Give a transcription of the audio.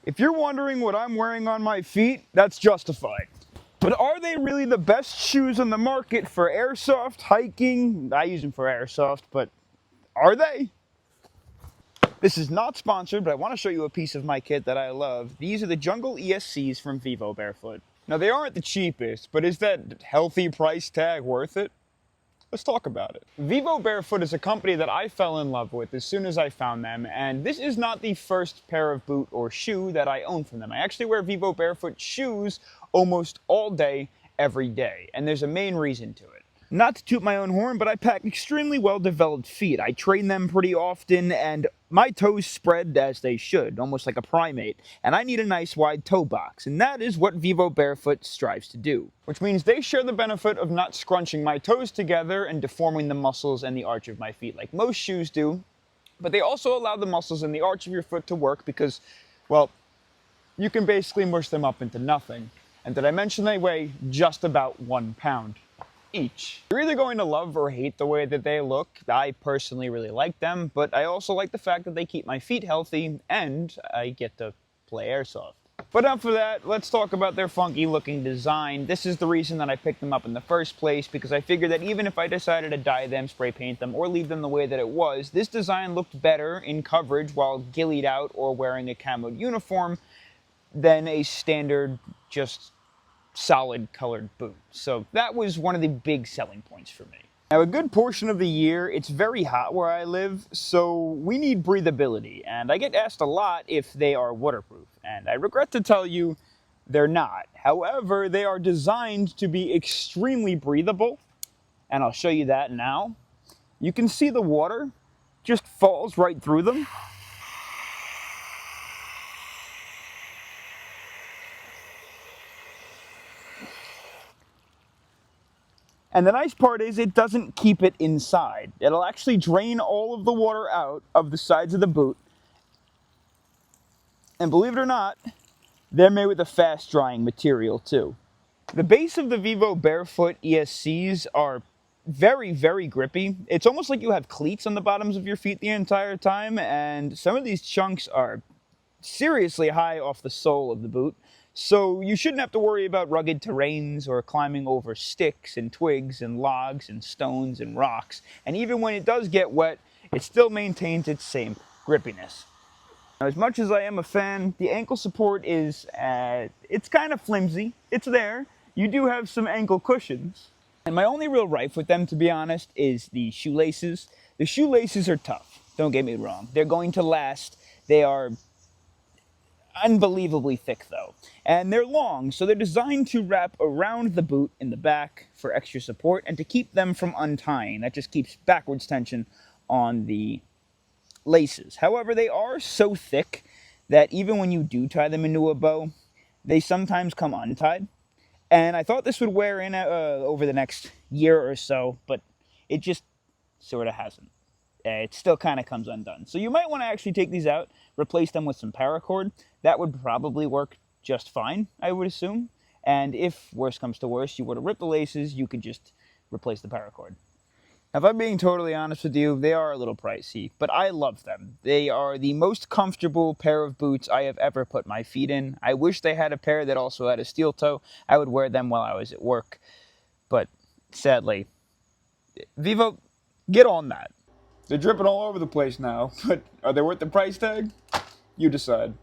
If you're wondering what I'm wearing on my feet, that's justified. But are they really the best shoes on the market for airsoft, hiking? I use them for airsoft, but are they? This is not sponsored, but I want to show you a piece of my kit that I love. These are the Jungle ESCs from Vivo Barefoot. Now, they aren't the cheapest, but is that healthy price tag worth it? Let's talk about it. Vivo Barefoot is a company that I fell in love with as soon as I found them, and this is not the first pair of boot or shoe that I own from them. I actually wear Vivo Barefoot shoes almost all day, every day, and there's a main reason to it. Not to toot my own horn, but I pack extremely well-developed feet. I train them pretty often, and my toes spread as they should, almost like a primate, and I need a nice wide toe box, and that is what Vivo Barefoot strives to do. Which means they share the benefit of not scrunching my toes together and deforming the muscles and the arch of my feet like most shoes do, but they also allow the muscles in the arch of your foot to work because, well, you can basically mush them up into nothing. And did I mention they weigh just about 1 pound? Each. You're either going to love or hate the way that they look. I personally really like them, but I also like the fact that they keep my feet healthy and I get to play airsoft. But enough of that, let's talk about their funky looking design. This is the reason that I picked them up in the first place, because I figured that even if I decided to dye them, spray paint them, or leave them the way that it was, this design looked better in coverage while gillied out or wearing a camoed uniform than a standard, just solid colored boot. So that was one of the big selling points for me. Now, a good portion of the year, it's very hot where I live, so we need breathability, and I get asked a lot if they are waterproof, and I regret to tell you they're not. However, they are designed to be extremely breathable, and I'll show you that now. You can see the water just falls right through them. And the nice part is it doesn't keep it inside. It'll actually drain all of the water out of the sides of the boot. And believe it or not, they're made with a fast drying material too. The base of the Vivo Barefoot ESCs are very, very grippy. It's almost like you have cleats on the bottoms of your feet the entire time, and some of these chunks are seriously high off the sole of the boot. So you shouldn't have to worry about rugged terrains or climbing over sticks and twigs and logs and stones and rocks. And even when it does get wet, it still maintains its same grippiness. Now, as much as I am a fan, the ankle support is, it's kind of flimsy. It's there. You do have some ankle cushions. And my only real gripe with them, to be honest, is the shoelaces. The shoelaces are tough. Don't get me wrong. They're going to last. They are unbelievably thick though, and they're long, so they're designed to wrap around the boot in the back for extra support and to keep them from untying. That just keeps backwards tension on the laces. However, they are so thick that even when you do tie them into a bow, they sometimes come untied, and I thought this would wear in over the next year or so, but it just sort of hasn't. It still kind of comes undone. So you might want to actually take these out, replace them with some paracord. That would probably work just fine, I would assume. And if worse comes to worse, you were to rip the laces, you could just replace the paracord. Now, if I'm being totally honest with you, they are a little pricey, but I love them. They are the most comfortable pair of boots I have ever put my feet in. I wish they had a pair that also had a steel toe. I would wear them while I was at work. But sadly, Vivo, get on that. They're dripping all over the place now, but are they worth the price tag? You decide.